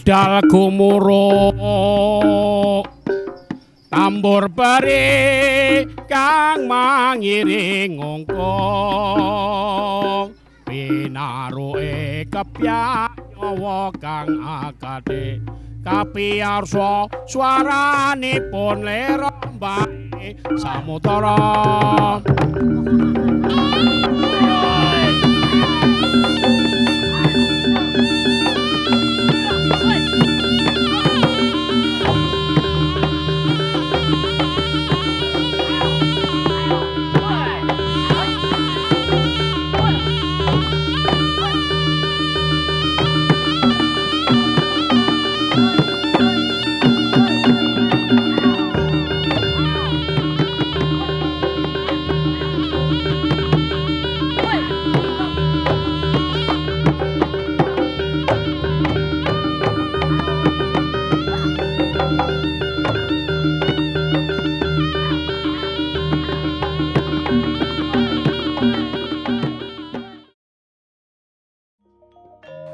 budal gumuruk tambur beri kang mangiring ngongkong pinaruke kepyak nyawa kang akade kapiyarsa swaranipun lerombae samudara.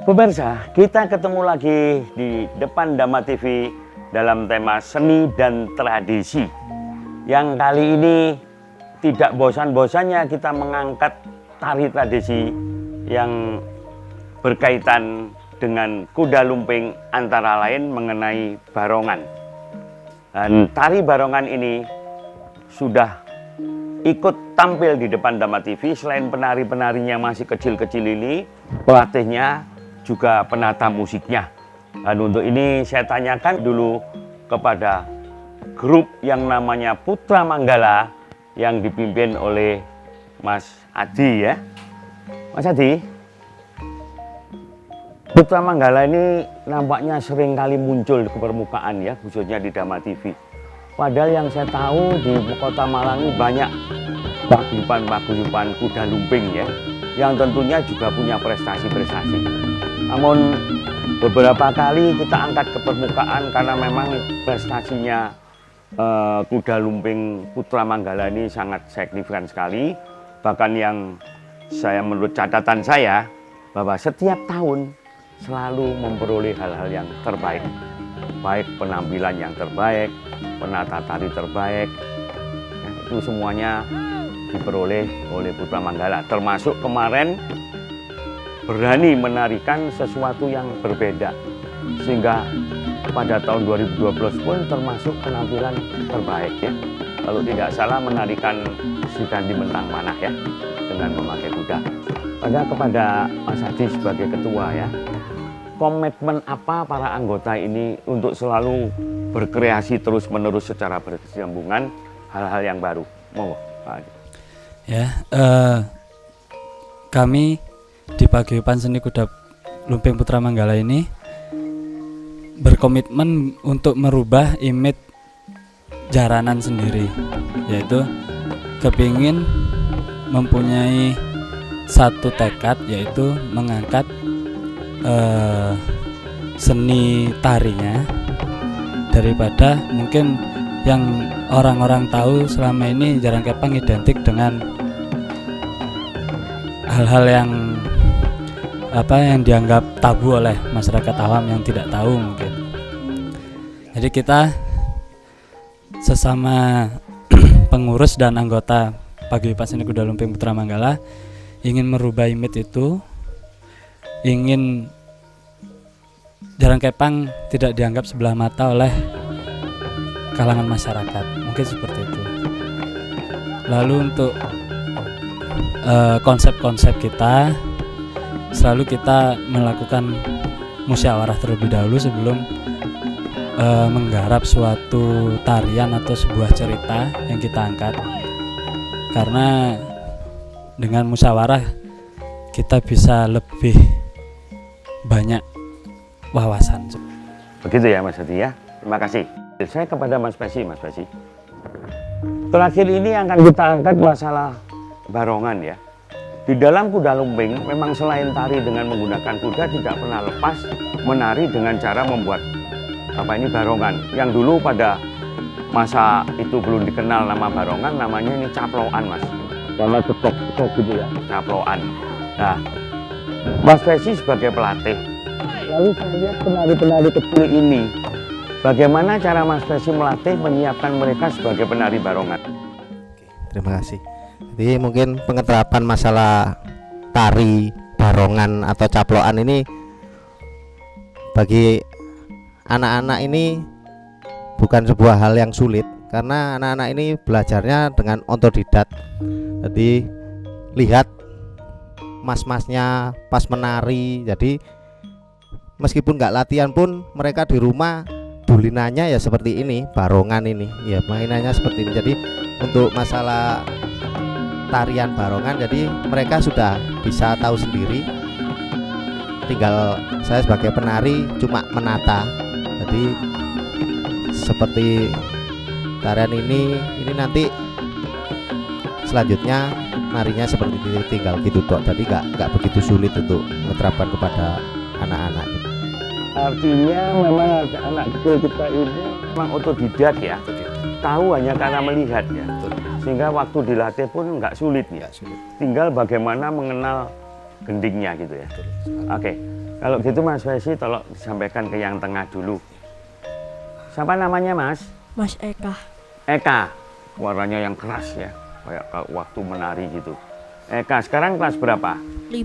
Pemirsa, kita ketemu lagi di depan Dhamma TV dalam tema seni dan tradisi. Yang kali ini tidak bosan-bosannya kita mengangkat tari tradisi yang berkaitan dengan kuda lumping, antara lain mengenai barongan. Dan tari barongan ini sudah ikut tampil di depan Dhamma TV. Selain penari-penarinya masih kecil-kecil ini, pelatihnya juga penata musiknya. Dan untuk ini saya tanyakan dulu kepada grup yang namanya Putra Manggala yang dipimpin oleh Mas Adi ya. Mas Adi, Putra Manggala ini nampaknya sering kali muncul ke permukaan ya, khususnya di Dhamma TV. Padahal yang saya tahu di kota Malang ini banyak paguyuban kuda lumping ya, yang tentunya juga punya prestasi-prestasi. Namun beberapa kali kita angkat ke permukaan karena memang prestasinya kuda lumping Putra Manggala ini sangat signifikan sekali. Bahkan yang saya menurut catatan saya bahwa setiap tahun selalu memperoleh hal-hal yang terbaik. Baik penampilan yang terbaik, penata tari terbaik, ya, itu semuanya diperoleh oleh Putra Manggala. Termasuk kemarin berani menarikan sesuatu yang berbeda, sehingga pada tahun 2012 pun termasuk penampilan terbaik ya. Kalau tidak salah menarikan si Dandi Mentang Manah ya, dengan memakai kuda. Pada kepada Mas Adi sebagai ketua ya, komitmen apa para anggota ini untuk selalu berkreasi terus-menerus secara berkesinambungan hal-hal yang baru? Monggo Pak Adi. Ya, kami di Paguyuban Seni Kuda Lumping Putra Manggala ini berkomitmen untuk merubah image jaranan sendiri, yaitu kepingin mempunyai satu tekad, yaitu mengangkat seni tarinya daripada mungkin yang orang-orang tahu selama ini Jaran Kepang identik dengan hal-hal yang dianggap tabu oleh masyarakat awam yang tidak tahu mungkin. Jadi kita sesama pengurus dan anggota Paguyuban Seni Kuda Lumping Putra Manggala ingin merubah image itu, ingin Jaran Kepang tidak dianggap sebelah mata oleh kalangan masyarakat, mungkin seperti itu. Lalu untuk konsep-konsep kita selalu kita melakukan musyawarah terlebih dahulu sebelum menggarap suatu tarian atau sebuah cerita yang kita angkat, karena dengan musyawarah kita bisa lebih banyak wawasan. Begitu ya Mas Adi ya, terima kasih. Saya kepada Mas Pesi. Terakhir ini akan kita angkat masalah barongan ya. Di dalam kuda lumping memang selain tari dengan menggunakan kuda, tidak pernah lepas menari dengan cara membuat barongan. Yang dulu pada masa itu belum dikenal nama barongan, namanya ini caploan Mas. Karena cetok gitu ya, caploan. Nah, Mas Pesi sebagai pelatih Lalu saya lihat penari-penari kecil ini, bagaimana cara Mas Pesi melatih menyiapkan mereka sebagai penari barongan? Terima kasih. Jadi mungkin pengeterapan masalah tari barongan atau caplokan ini bagi anak-anak ini bukan sebuah hal yang sulit, karena anak-anak ini belajarnya dengan otodidak. Jadi lihat mas-masnya pas menari, jadi meskipun nggak latihan pun mereka di rumah dulinannya ya seperti ini, barongan ini ya mainannya seperti ini. Jadi untuk masalah tarian barongan, jadi mereka sudah bisa tahu sendiri, tinggal saya sebagai penari cuma menata. Jadi seperti tarian ini nanti selanjutnya narinya seperti ini, tinggal gitu dok. Jadi nggak begitu sulit untuk menerapkan kepada anak-anak gitu. Artinya memang anak kecil kita ini memang otodidak ya, tahu hanya karena melihat ya, sehingga waktu dilatih pun nggak sulit ya, tinggal bagaimana mengenal gendingnya gitu ya. Oke, kalau gitu Mas Pesi tolong disampaikan ke yang tengah dulu. Siapa namanya Mas? Mas Eka. Eka, suaranya yang keras ya, kayak waktu menari gitu. Eka, sekarang kelas berapa? 5.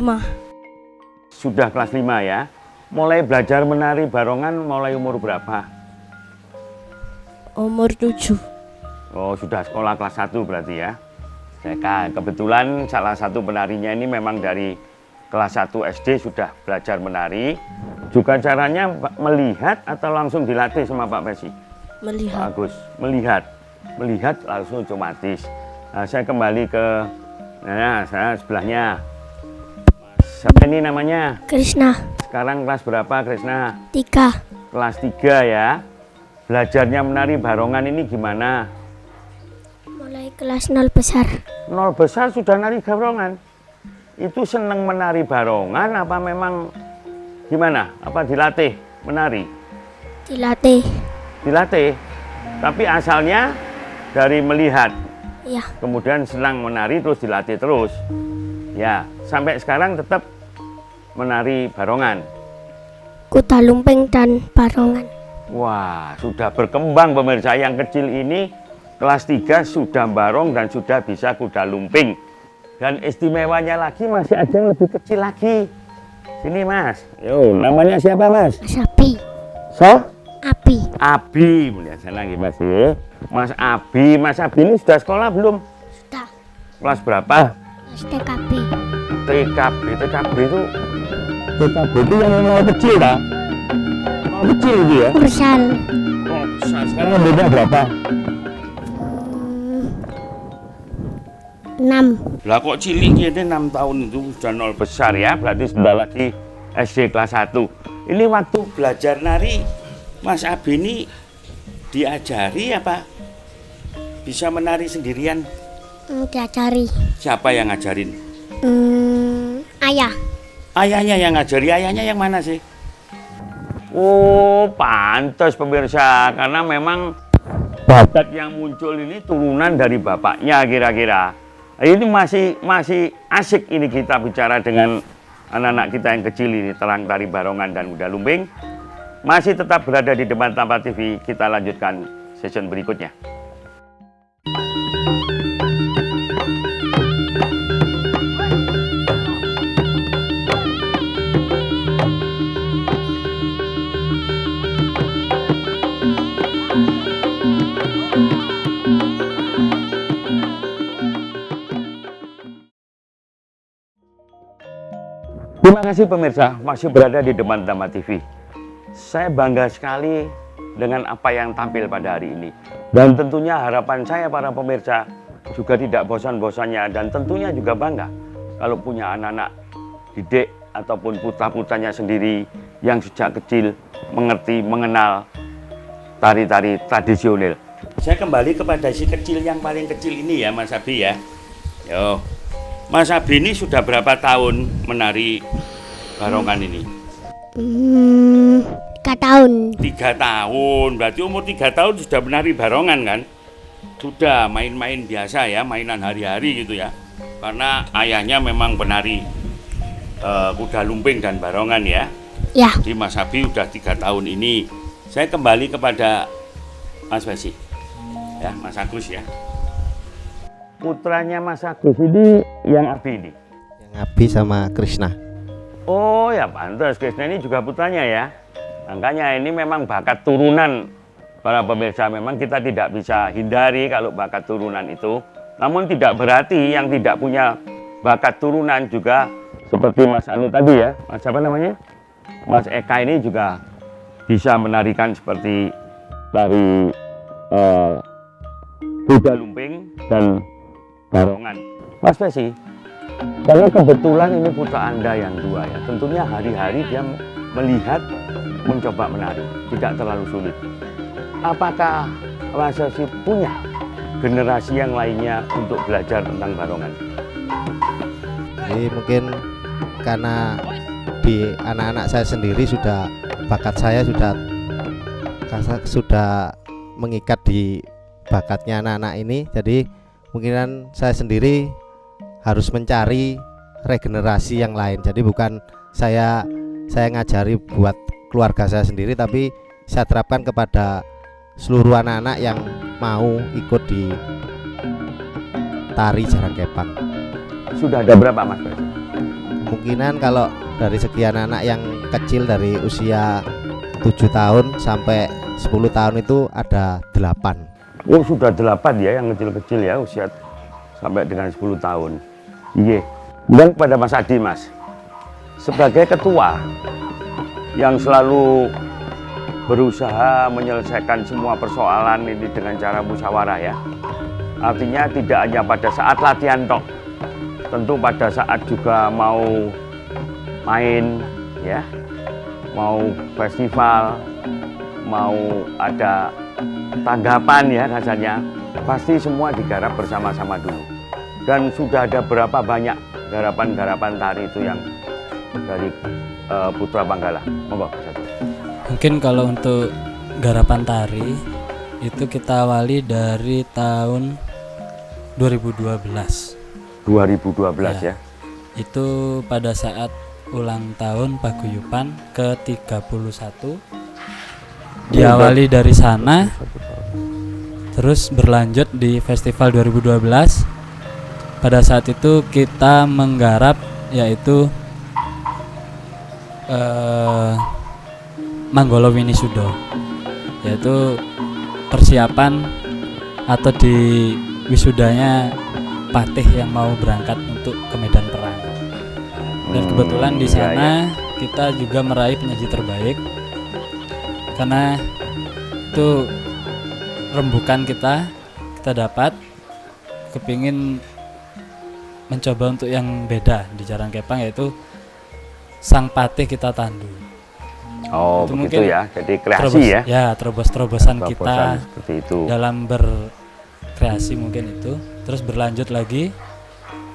Sudah kelas 5 ya. Mulai belajar menari barongan mulai umur berapa? Umur 7. Oh, sudah sekolah kelas 1 berarti ya. Eka, kebetulan salah satu penarinya ini memang dari kelas 1 SD sudah belajar menari. Juga caranya melihat atau langsung dilatih sama Pak Pesi? Melihat. Bagus, melihat langsung otomatis. Nah, saya kembali ke, nah saya sebelahnya. Siapa ini namanya? Krishna. Sekarang kelas berapa Krisna? 3. Kelas 3 ya. Belajarnya menari barongan ini gimana? Mulai kelas 0 besar. 0 besar sudah nari barongan. Itu seneng menari barongan apa memang gimana? Apa dilatih menari? Dilatih. Dilatih. Tapi asalnya dari melihat. Ya. Kemudian senang menari terus dilatih terus. Ya, sampai sekarang tetap menari barongan. Kuda lumping dan barongan. Wah, sudah berkembang pemirsa. Yang kecil ini kelas 3 sudah barong dan sudah bisa kuda lumping. Dan istimewanya lagi masih ada yang lebih kecil lagi. Sini Mas. Yo, namanya siapa Mas? Mas Abi. So? Abi. Abi. Melihat sana lagi Mas ya. Mas Abi. Mas Abi ini sudah sekolah belum? Sudah. Kelas berapa? Mas TKB. TKB. TKB itu yang nol kecil tak? Nol kecil itu ya? Besar. Nol besar. Sekarang umurnya berapa? 6. Lah kok cilik ini 6 tahun itu sudah nol besar ya, berarti sudah lagi SD kelas 1. Ini waktu belajar nari, Mas Abi ini diajari apa? Bisa menari sendirian? Diajari. Siapa yang ngajarin? Ayah. Ayahnya yang ngajari, ayahnya yang mana sih? Oh, pantas pemirsa, karena memang bakat yang muncul ini turunan dari bapaknya kira-kira. Ini masih asik ini kita bicara dengan anak-anak kita yang kecil ini tentang tari barongan dan kuda lumping. Masih tetap berada di depan Tampak TV, kita lanjutkan session berikutnya. Terima kasih pemirsa, masih berada di depan Tampak TV. Saya bangga sekali dengan apa yang tampil pada hari ini. Dan tentunya harapan saya para pemirsa juga tidak bosan-bosannya dan tentunya juga bangga kalau punya anak-anak didik ataupun putra-putranya sendiri yang sejak kecil mengerti, mengenal tari-tari tradisional. Saya kembali kepada si kecil yang paling kecil ini ya Mas Abi ya. Yo. Mas Abi ini sudah berapa tahun menari barongan ini? 3 tahun. 3 tahun, berarti umur 3 tahun sudah menari barongan kan? Sudah main-main biasa ya, mainan hari-hari gitu ya. Karena ayahnya memang penari kuda lumping dan barongan ya. Ya. Jadi Mas Abi udah 3 tahun ini. Saya kembali kepada Mas Besi, ya Mas Agus ya. Putranya Mas Agus ini yang Abi ini. Yang Abi sama Krishna. Oh ya pantas, Krishna ini juga putranya ya. Makanya ini memang bakat turunan. Para pemirsa, memang kita tidak bisa hindari kalau bakat turunan itu. Namun tidak berarti yang tidak punya bakat turunan juga seperti Mas Anu tadi ya. Mas siapa namanya? Mas Eka ini juga bisa menarikan seperti tari kuda lumping dan barongan. Mas Besi, karena kebetulan ini putra Anda yang 2 ya. Tentunya hari-hari dia melihat, mencoba menari, tidak terlalu sulit. Apakah Mas Besi punya generasi yang lainnya untuk belajar tentang barongan? Jadi mungkin karena di anak-anak saya sendiri sudah bakat saya sudah mengikat di bakatnya anak-anak ini. Jadi mungkinan saya sendiri harus mencari regenerasi yang lain. Jadi bukan saya ngajari buat keluarga saya sendiri, tapi saya terapkan kepada seluruh anak-anak yang mau ikut di tari Jarang Kepang. Sudah ada berapa Mas Besi? Kemungkinan kalau dari sekian anak yang kecil dari usia 7 tahun sampai 10 tahun itu ada 8. Oh sudah 8 ya yang kecil-kecil ya, usia sampai dengan 10 tahun. Iya. Dan kepada Mas Adi Mas, sebagai ketua yang selalu berusaha menyelesaikan semua persoalan ini dengan cara musyawarah ya. Artinya tidak hanya pada saat latihan tok, tentu pada saat juga mau main ya, mau festival, mau ada tanggapan ya rasanya, pasti semua digarap bersama-sama dulu. Dan sudah ada berapa banyak garapan-garapan tari itu yang dari Putra Manggala. Monggo Mas Adi. Mungkin kalau untuk garapan tari itu kita awali dari tahun 2012. 2012 ya. Itu pada saat ulang tahun paguyuban ke-31. Diawali dari sana, terus berlanjut di festival 2012. Pada saat itu kita menggarap yaitu Manggolo Winisudo, yaitu persiapan atau di wisudanya patih yang mau berangkat untuk ke medan perang. Dan kebetulan di sana kita juga meraih penyaji terbaik karena itu rembukan kita dapat, kepingin mencoba untuk yang beda di Jarang Kepang, yaitu sang patih kita tandu. Oh itu begitu ya, jadi kreasi ya. Ya, terobos-terobosan kita seperti itu. dalam berkreasi mungkin itu, terus berlanjut lagi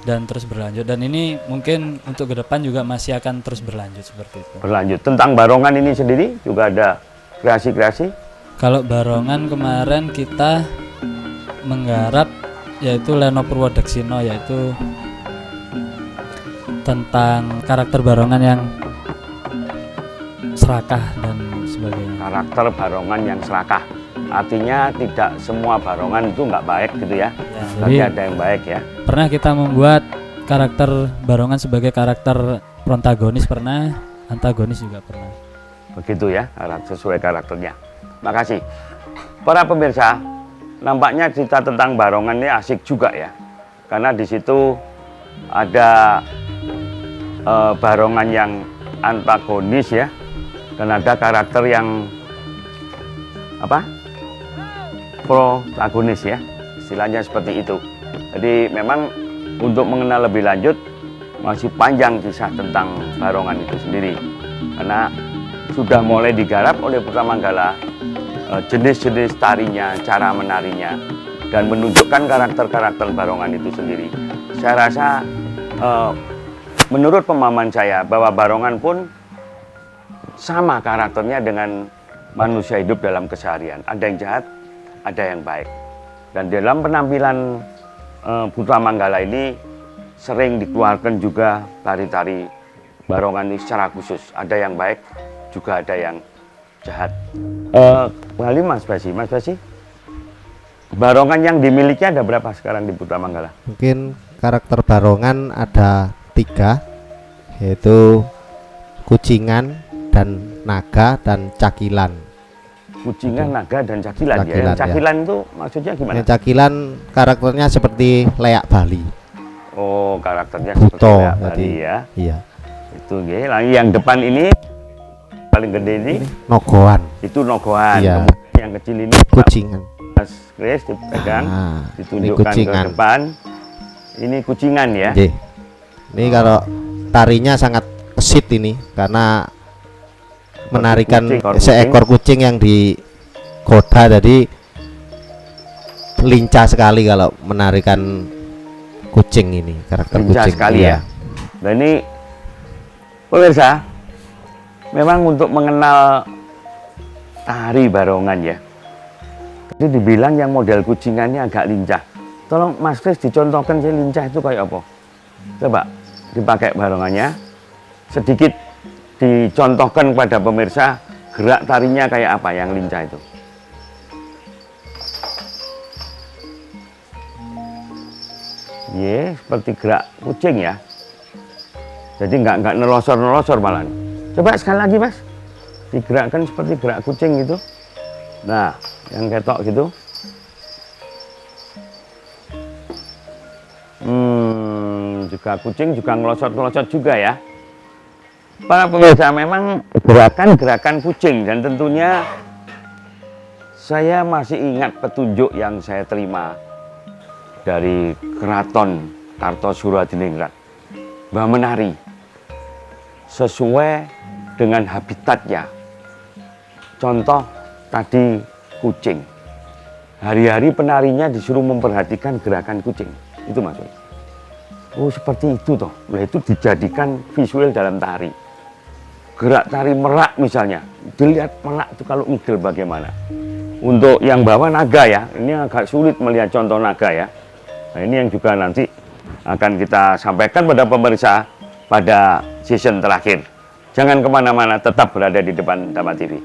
dan terus berlanjut, dan ini mungkin untuk ke depan juga masih akan terus berlanjut seperti itu. Berlanjut tentang barongan ini sendiri juga ada kreasi-kreasi. Kalau barongan kemarin kita menggarap yaitu Leno Purwodaksino, yaitu tentang karakter barongan yang serakah dan sebagainya. Karakter barongan yang serakah, artinya tidak semua barongan itu nggak baik gitu ya, tapi jadi ada yang baik ya. pernah kita membuat karakter barongan sebagai karakter protagonis, pernah antagonis juga pernah. Begitu ya, sesuai karakternya. Makasih. Para pemirsa, nampaknya cerita tentang barongan ini asik juga ya, karena di situ ada barongan yang antagonis ya, dan ada karakter yang apa? Protagonis ya, istilahnya seperti itu. Jadi memang untuk mengenal lebih lanjut masih panjang kisah tentang barongan itu sendiri, karena sudah mulai digarap oleh Putra Manggala jenis-jenis tarinya, cara menarinya, dan menunjukkan karakter-karakter barongan itu sendiri. Saya rasa menurut pemahaman saya bahwa barongan pun sama karakternya dengan manusia hidup dalam keseharian. Ada yang jahat, ada yang baik. Dan dalam penampilan Putra Manggala ini sering dikeluarkan juga tari-tari barongan ini secara khusus. Ada yang baik, juga ada yang jahat. Kembali Mas Basi, barongan yang dimiliki ada berapa sekarang di Putra Manggala? Mungkin karakter barongan ada 3, yaitu kucingan dan naga dan cakilan. Kucingan, naga, dan cakilan, ya. Cakilan, Yang cakilan itu maksudnya gimana? Yang cakilan karakternya seperti leak Bali. Oh, karakternya Buto, seperti leak jadi Bali ya. iya. Itu ya. Lagi yang depan ini paling gede ini Nogoan, itu nogoan. Iya. Kemudian yang kecil ini kucingan. Mas Kris dipegang, Nah, ini ditunjukkan ke kucingan. depan. Ini kucingan ya. Nggih. Ini kalau tarinya sangat kesit ini karena menarikan kucing, seekor kucing yang digoda, jadi lincah sekali kalau menarikan kucing ini, karakter Lincah kucing sekali iya. ya. Nah ini pemirsa, memang untuk mengenal tari barongan ya, tadi dibilang yang model kucingannya agak lincah. Tolong Mas Kris dicontohkan sih lincah itu kayak apa? Coba dipakai barongannya, sedikit dicontohkan kepada pemirsa gerak tarinya kayak apa yang lincah itu. Ye, seperti gerak kucing ya. Jadi nggak nelosor malah. Coba sekali lagi Mas, digerakkan seperti gerak kucing gitu. Nah, yang ketok gitu. Juga kucing juga ngelosot juga ya. Para pemirsa, memang gerakan kucing, dan tentunya saya masih ingat petunjuk yang saya terima dari Keraton Kartosuro Hadiningrat, bahwa menari sesuai dengan habitatnya. Contoh tadi kucing, hari-hari penarinya disuruh memperhatikan gerakan kucing, itu maksudnya. Oh seperti itu toh, nah itu dijadikan visual dalam tari. Gerak tari merak misalnya, dilihat merak itu kalau ngidel bagaimana. Untuk yang bawah naga ya, ini agak sulit melihat contoh naga ya. Nah ini yang juga nanti akan kita sampaikan pada pemirsa pada season terakhir. Jangan kemana-mana, tetap berada di depan Dhamma TV.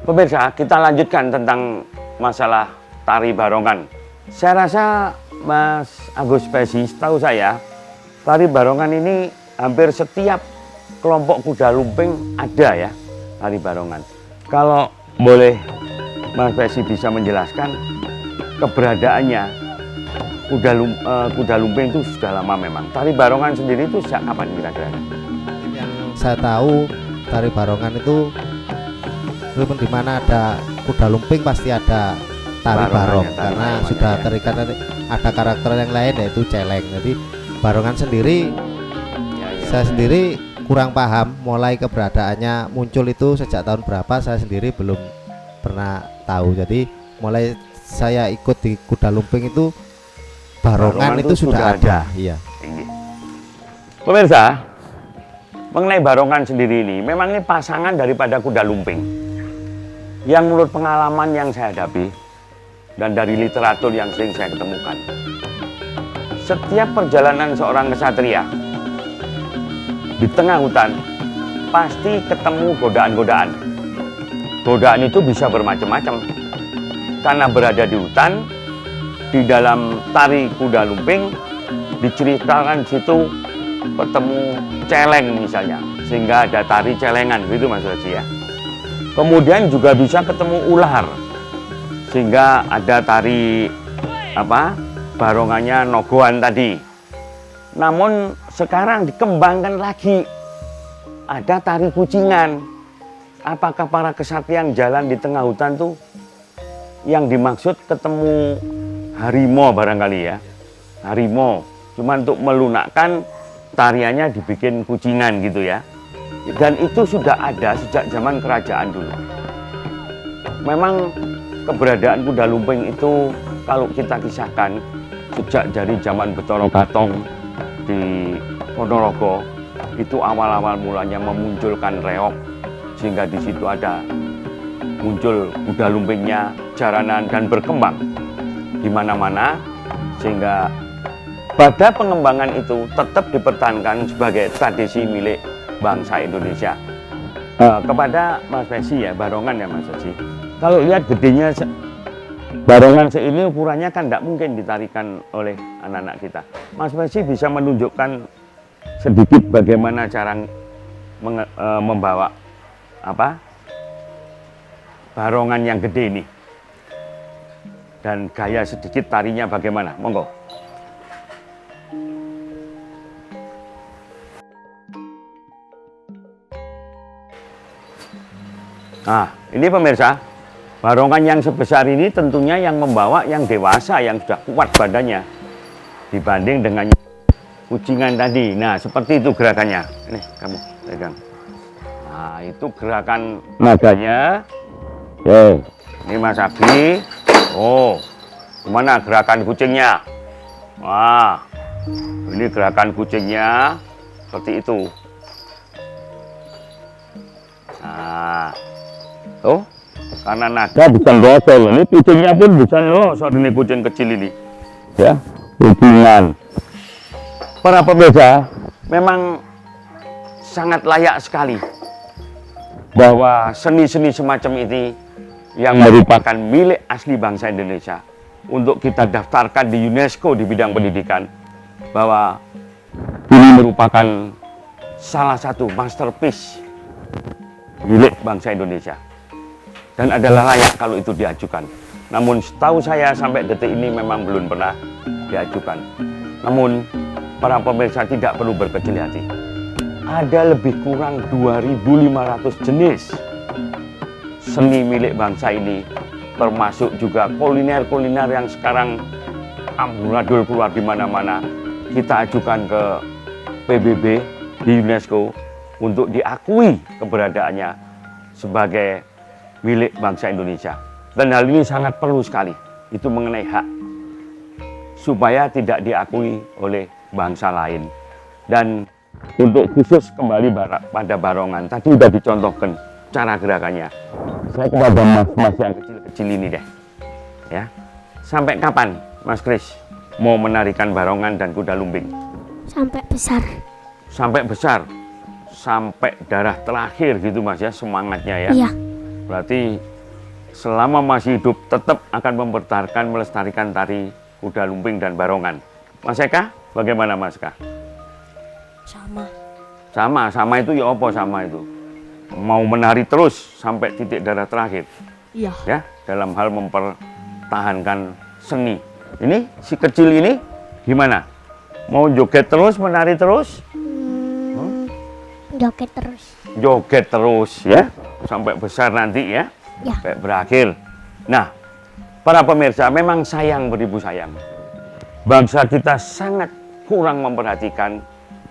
Pemirsa, kita lanjutkan tentang masalah tari barongan. Saya rasa Mas Agus Besi, setahu saya tari barongan ini hampir setiap kelompok kuda lumping ada ya tari barongan. Kalau boleh Mas Besi bisa menjelaskan keberadaannya, kuda lumping itu sudah lama memang. Tari barongan sendiri itu sejak kapan kira-kira? Yang saya tahu tari barongan itu di mana ada kuda lumping pasti ada tari barong, karena sudah terikat. Ada karakter yang lain yaitu celeng. Jadi barongan sendiri saya sendiri kurang paham mulai keberadaannya muncul itu sejak tahun berapa, saya sendiri belum pernah tahu. Jadi mulai saya ikut di kuda lumping itu barongan itu sudah ada. Iya. Pemirsa, mengenai barongan sendiri ini memang ini pasangan daripada kuda lumping. Yang menurut pengalaman yang saya hadapi dan dari literatur yang sering saya ketemukan, setiap perjalanan seorang kesatria di tengah hutan pasti ketemu godaan-godaan. Godaan itu bisa bermacam-macam. Karena berada di hutan, di dalam tari kuda lumping diceritakan situ ketemu celeng misalnya, sehingga ada tari celengan, gitu Mas Haji ya. Kemudian juga bisa ketemu ular, sehingga ada tari barongannya nogoan tadi. Namun sekarang dikembangkan lagi, ada tari kucingan. Apakah para kesatria yang jalan di tengah hutan tuh yang dimaksud ketemu harimau barangkali ya, harimau, cuma untuk melunakkan tariannya dibikin kucingan gitu ya. Dan itu sudah ada sejak zaman kerajaan dulu. memang keberadaan kuda lumping itu kalau kita kisahkan sejak dari zaman Bathara Katong di Ponorogo, itu awal-awal mulanya memunculkan reog, sehingga di situ ada muncul kuda lumpingnya, jaranan, dan berkembang di mana-mana, sehingga pada pengembangan itu tetap dipertahankan sebagai tradisi milik bangsa Indonesia. Kepada Mas Pesi ya, barongan ya Mas Pesi, kalau lihat gedenya barongan seini ukurannya kan tidak mungkin ditarikan oleh anak-anak kita. Mas Pesi bisa menunjukkan sedikit bagaimana cara membawa barongan yang gede ini, dan gaya sedikit tarinya bagaimana, monggo. Nah, ini pemirsa, barongan yang sebesar ini tentunya yang membawa yang dewasa, yang sudah kuat badannya, dibanding dengan kucingan tadi. Nah, seperti itu gerakannya. Ini kamu pegang. Nah, itu gerakan naganya. Oke, ini Mas Abi. Oh, gimana gerakan kucingnya? Wah, ini gerakan kucingnya seperti itu. Nah, tuh, karena naga bukan botol, ini kucingnya pun bukan losor, ini kucing kecil ini, ya, kucingan. Para pemirsa, memang sangat layak sekali bahwa seni-seni semacam ini yang merupakan milik asli bangsa Indonesia untuk kita daftarkan di UNESCO di bidang pendidikan, bahwa ini merupakan salah satu masterpiece milik bangsa Indonesia dan adalah layak kalau itu diajukan. Namun setahu saya sampai detik ini memang belum pernah diajukan. Namun para pemirsa tidak perlu berkecil hati. Ada lebih kurang 2.500 jenis seni milik bangsa ini, termasuk juga kuliner-kuliner yang sekarang amburadul keluar di mana-mana. Kita ajukan ke PBB di UNESCO untuk diakui keberadaannya sebagai milik bangsa Indonesia. Dan hal ini sangat perlu sekali, itu mengenai hak, supaya tidak diakui oleh bangsa lain. Dan untuk khusus kembali pada barongan, tadi sudah dicontohkan cara gerakannya. Saya kepada mas-mas yang kecil-kecil ini deh, ya. Sampai kapan Mas Kris mau menarikan barongan dan kuda lumping? Sampai besar. Sampai besar, sampai darah terakhir gitu Mas ya, semangatnya ya. Iya. Berarti selama masih hidup tetap akan mempertahankan, melestarikan tari kuda lumping dan barongan. Mas Eka, bagaimana Mas Eka? Sama itu ya apa sama itu? Mau menari terus sampai titik darah terakhir. Iya. Ya, dalam hal mempertahankan seni. Ini si kecil ini gimana? Mau joget terus, menari terus? Joget terus. Joget terus ya, sampai besar nanti ya, Ya. sampai berakhir. Nah, para pemirsa, memang sayang beribu sayang, bangsa kita sangat kurang memperhatikan,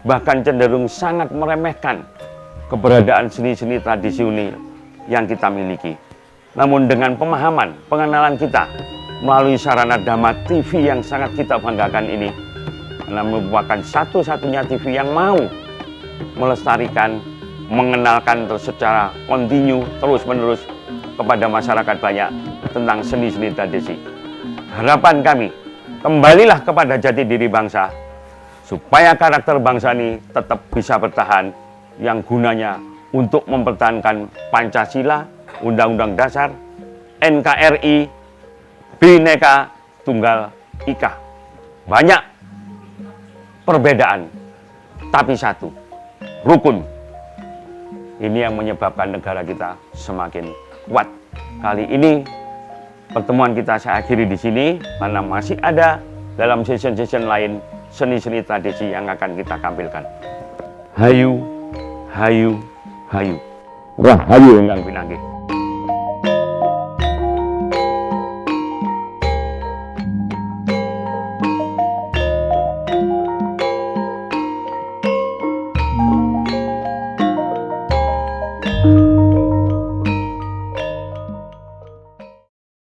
bahkan cenderung sangat meremehkan keberadaan seni-seni tradisional yang kita miliki. Namun dengan pemahaman, pengenalan kita melalui sarana Dhamma TV yang sangat kita banggakan ini, karena merupakan satu-satunya TV yang mau melestarikan, mengenalkan secara kontinu, terus-menerus kepada masyarakat banyak tentang seni-seni tradisi. Harapan kami, kembalilah kepada jati diri bangsa, supaya karakter bangsa ini tetap bisa bertahan, yang gunanya untuk mempertahankan Pancasila, Undang-Undang Dasar, NKRI, Bhinneka Tunggal Ika. Banyak perbedaan, tapi satu, rukun. Ini yang menyebabkan negara kita semakin kuat. Kali ini pertemuan kita saya akhiri di sini, karena masih ada dalam session-session lain seni-seni tradisi yang akan kita tampilkan. Hayu, hayu, hayu. Rahayu Enggang Pinanggih.